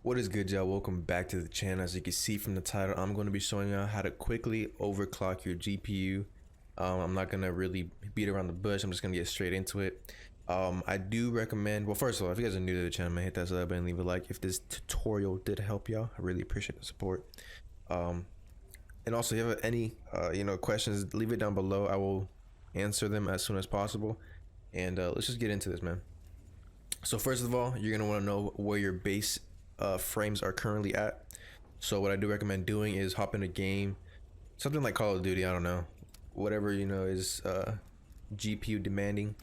What is good, y'all? Welcome back to the channel. As you can see from the title, I'm going to be showing you how to quickly overclock your GPU. I'm not going to really beat around the bush. I'm just going to get straight into it. I do recommend, well, first of all, if you guys are new to the channel, man, hit that sub button and leave a like. If this tutorial did help y'all, I really appreciate the support. And also, if you have any questions, leave it down below. I will answer them as soon as possible. And let's just get into this, man. So first of all, you're going to want to know where your base frames are currently at. So what I do recommend doing is hop in a game, something like Call of Duty, I don't know, whatever is GPU demanding.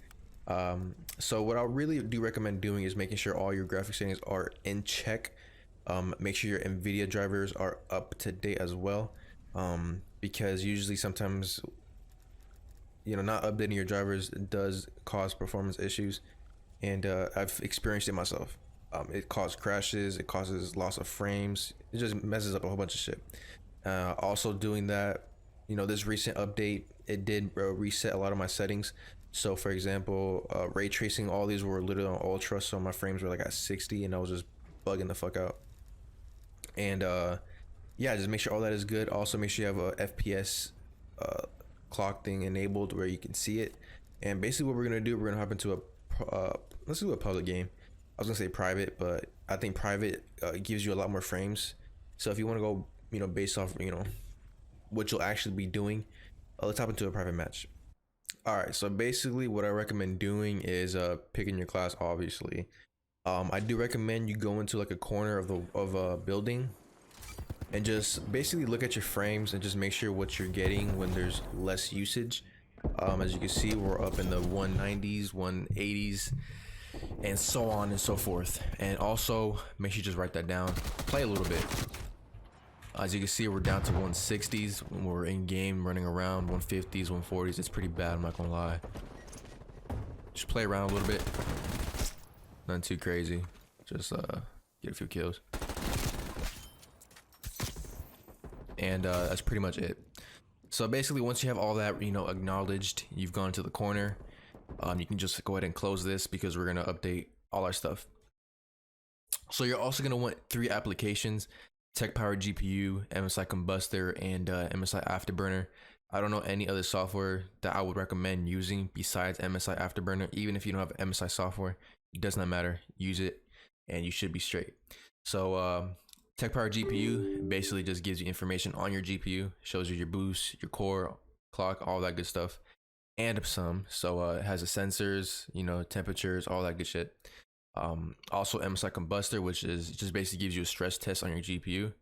So what I really do recommend doing is making sure all your graphics settings are in check. Make sure your NVIDIA drivers are up to date as well, because usually sometimes not updating your drivers does cause performance issues, and I've experienced it myself. It causes crashes, it causes loss of frames, it just messes up a whole bunch of shit. Also doing that, this recent update, it did reset a lot of my settings. So for example, ray tracing, all these were literally on ultra, so my frames were like at 60 and I was just bugging the fuck out. And yeah, just make sure all that is good. Also make sure you have a FPS clock thing enabled where you can see it. And basically what we're gonna do, we're gonna hop into a let's do a public game. I was gonna say private, but I think private gives you a lot more frames. So if you want to go, based off, what you'll actually be doing, let's hop into a private match. All right. So basically, what I recommend doing is picking your class. Obviously, I do recommend you go into like a corner of a building and just basically look at your frames and just make sure what you're getting when there's less usage. As you can see, we're up in the 190s, 180s. And so on and so forth. And also make sure you just write that down, play a little bit. As you can see, we're down to 160s when we're in game, running around 150s, 140s. It's pretty bad, I'm not gonna lie. Just play around a little bit, nothing too crazy, just get a few kills, and that's pretty much it. So basically, once you have all that acknowledged, you've gone to the corner. You can just go ahead and close this because we're going to update all our stuff. So you're also going to want 3 applications: Tech Power GPU, MSI Combustor, and MSI Afterburner. I don't know any other software that I would recommend using besides MSI Afterburner. Even if you don't have MSI software, it does not matter. Use it and you should be straight. So Tech Power GPU basically just gives you information on your GPU, shows you your boost, your core, clock, all that good stuff. And some, so it has the sensors, temperatures, all that good shit. Also MSI Combustor, which is just basically gives you a stress test on your GPU.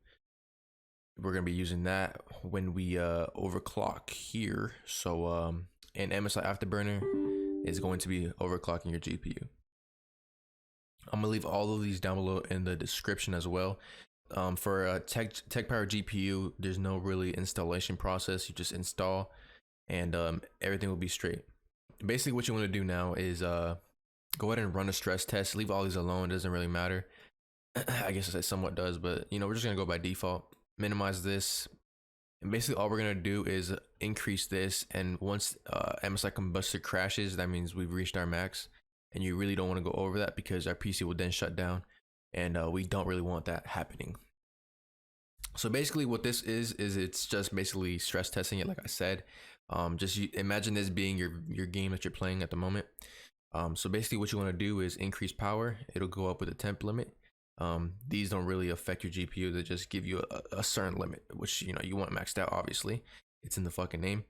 We're gonna be using that when we overclock here. So and MSI Afterburner is going to be overclocking your GPU. I'm gonna leave all of these down below in the description as well. For Tech Power GPU, there's no really installation process. You just install and everything will be straight. Basically what you want to do now is go ahead and run a stress test. Leave all these alone, it doesn't really matter. I guess it somewhat does, but we're just gonna go by default. Minimize this, and basically all we're gonna do is increase this, and once MSI Combustor crashes, that means we've reached our max, and you really don't want to go over that because our PC will then shut down, and we don't really want that happening. So basically what this is it's just basically stress testing it, like I said. Just imagine this being your game that you're playing at the moment. So basically what you want to do is increase power. It'll go up with a temp limit. These don't really affect your GPU. They just give you a certain limit, which you want maxed out. Obviously it's in the fucking name.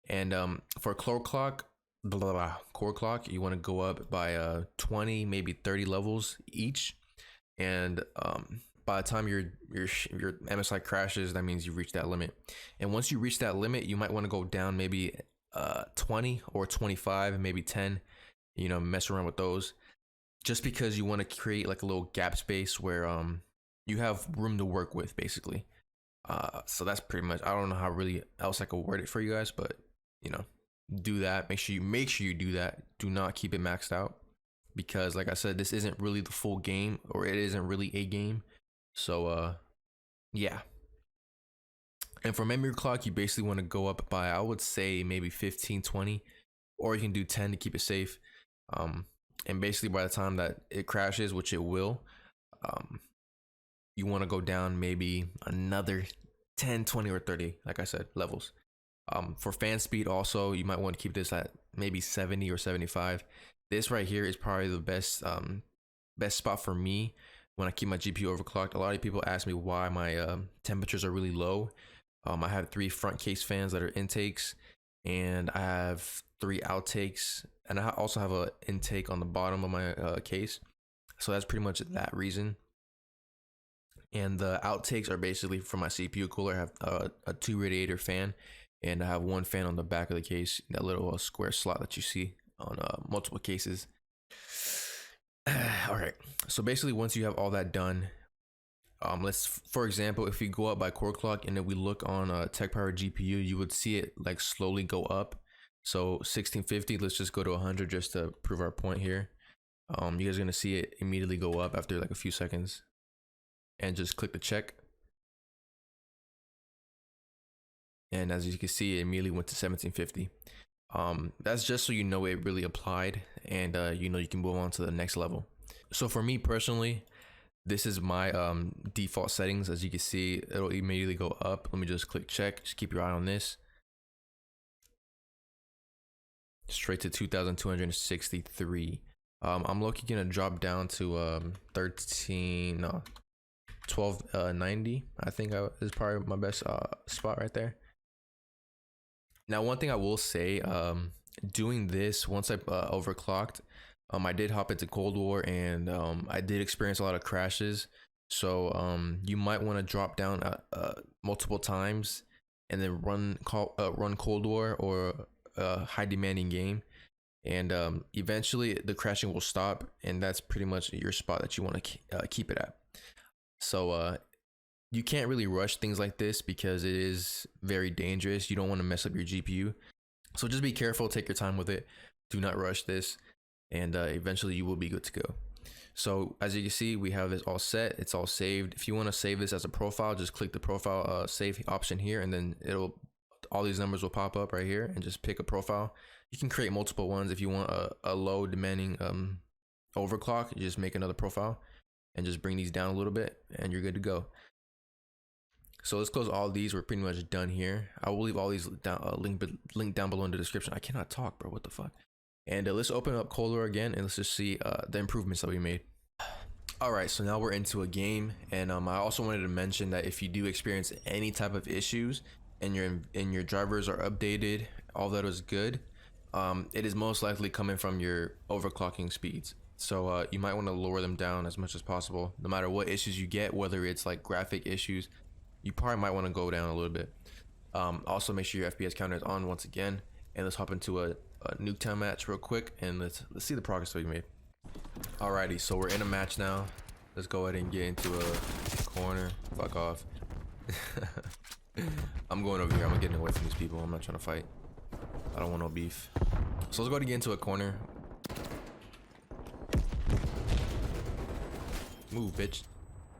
And for core clock, you want to go up by 20, maybe 30 levels each. And by the time your MSI crashes, that means you've reached that limit. And once you reach that limit, you might want to go down maybe 20 or 25, maybe 10, mess around with those, just because you want to create like a little gap space where you have room to work with, basically. So that's pretty much, I don't know how really else I could word it for you guys, but do that. Make sure you do that. Do not keep it maxed out, because like I said, this isn't really the full game, or it isn't really a game. So yeah. And for memory clock, you basically want to go up by, I would say, maybe 15, 20, or you can do 10 to keep it safe. And basically by the time that it crashes, which it will, you want to go down maybe another 10, 20, or 30, like I said, levels. For fan speed also, you might want to keep this at maybe 70 or 75. This right here is probably the best best spot for me when I keep my GPU overclocked. A lot of people ask me why my temperatures are really low. I have 3 front case fans that are intakes, and I have 3 outtakes, and I also have an intake on the bottom of my case. So that's pretty much that reason. And the outtakes are basically for my CPU cooler. I have a 2 radiator fan, and I have 1 fan on the back of the case, that little square slot that you see on multiple cases. All right, so basically once you have all that done, for example, if we go up by core clock and then we look on tech power GPU, you would see it like slowly go up. So 1650, let's just go to 100 just to prove our point here. You guys are gonna see it immediately go up after like a few seconds, and just click the check. And as you can see, it immediately went to 1750. That's just so you know it really applied, and you know you can move on to the next level. So for me personally, this is my default settings. As you can see, it'll immediately go up. Let me just click check. Just keep your eye on this. Straight to 2263. I'm looking gonna drop down to 1290. I think is probably my best spot right there. Now, one thing I will say, doing this once I overclocked, I did hop into Cold War, and I did experience a lot of crashes. So you might want to drop down multiple times and then run Cold War or a high demanding game, and eventually the crashing will stop, and that's pretty much your spot that you want to keep it at. So you can't really rush things like this because it is very dangerous. You don't want to mess up your GPU, so just be careful, take your time with it, do not rush this, and eventually you will be good to go. So as you can see, we have this all set, it's all saved. If you want to save this as a profile, just click the profile save option here, and then all these numbers will pop up right here, and just pick a profile. You can create multiple ones. If you want a low demanding overclock, you just make another profile and just bring these down a little bit, and you're good to go. So let's close all these. We're pretty much done here. I will leave all these link down below in the description. I cannot talk, bro. What the fuck? And let's open up Cold War again, and let's just see the improvements that we made. All right, so now we're into a game, and I also wanted to mention that if you do experience any type of issues and your drivers are updated, all that is good, it is most likely coming from your overclocking speeds. So you might want to lower them down as much as possible. No matter what issues you get, whether it's like graphic issues, you probably might want to go down a little bit. Also make sure your FPS counter is on once again, and let's hop into a Nuketown match real quick, and let's see the progress that we made. Alrighty, so we're in a match now. Let's go ahead and get into a corner. Fuck off. I'm going over here. I'm getting away from these people. I'm not trying to fight. I don't want no beef. So let's go ahead and get into a corner. Move, bitch.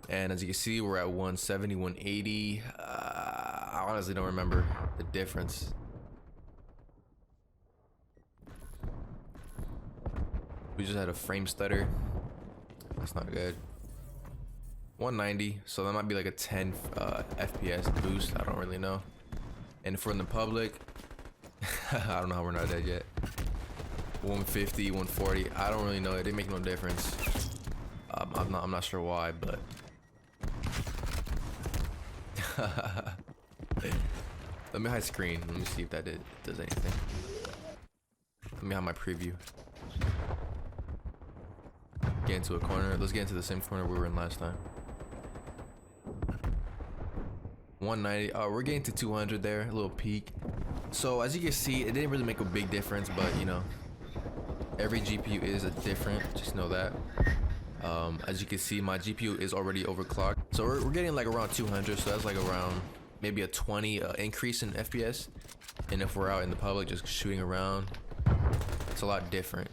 And as you can see, we're at 170, 180. I honestly don't remember the difference. We just had a frame stutter. That's not good. 190, so that might be like a 10 FPS boost. I don't really know. And if we're in the public, I don't know how we're not dead yet. 150, 140. I don't really know. It didn't make no difference. I'm not sure why, but let me hide screen. Let me see if that does anything. Let me have my preview. Get into a corner. Let's get into the same corner we were in last time. 190. We're getting to 200 there. A little peak. So as you can see, it didn't really make a big difference, but you know, every GPU is different. Just know that. As you can see, my GPU is already overclocked. So we're getting like around 200. So that's like around maybe a 20 increase in FPS. And if we're out in the public just shooting around, it's a lot different.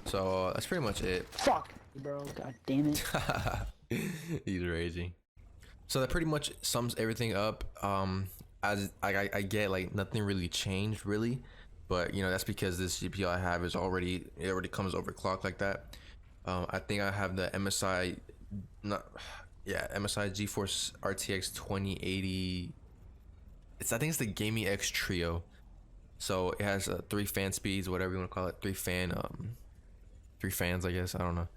So that's pretty much it. Fuck, bro. God damn it. He's raging. So that pretty much sums everything up. As I get, like, nothing really changed really, but you know that's because this GPU I have is already, it already comes overclocked like that. I think I have the MSI, not, yeah, MSI GeForce RTX 2080. I think it's the Gaming X Trio. So it has 3 fan speeds, whatever you want to call it, 3 fans, I guess. I don't know.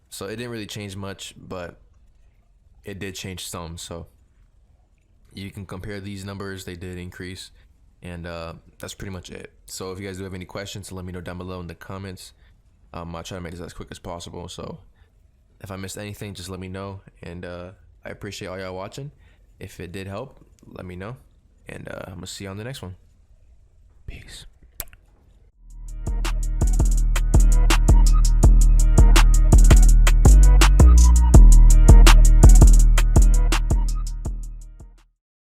So it didn't really change much, but it did change some. So you can compare these numbers; they did increase, and that's pretty much it. So if you guys do have any questions, let me know down below in the comments. I'll try to make this as quick as possible. So if I missed anything, just let me know, and I appreciate all y'all watching. If it did help, let me know, and I'm gonna see you on the next one. Peace.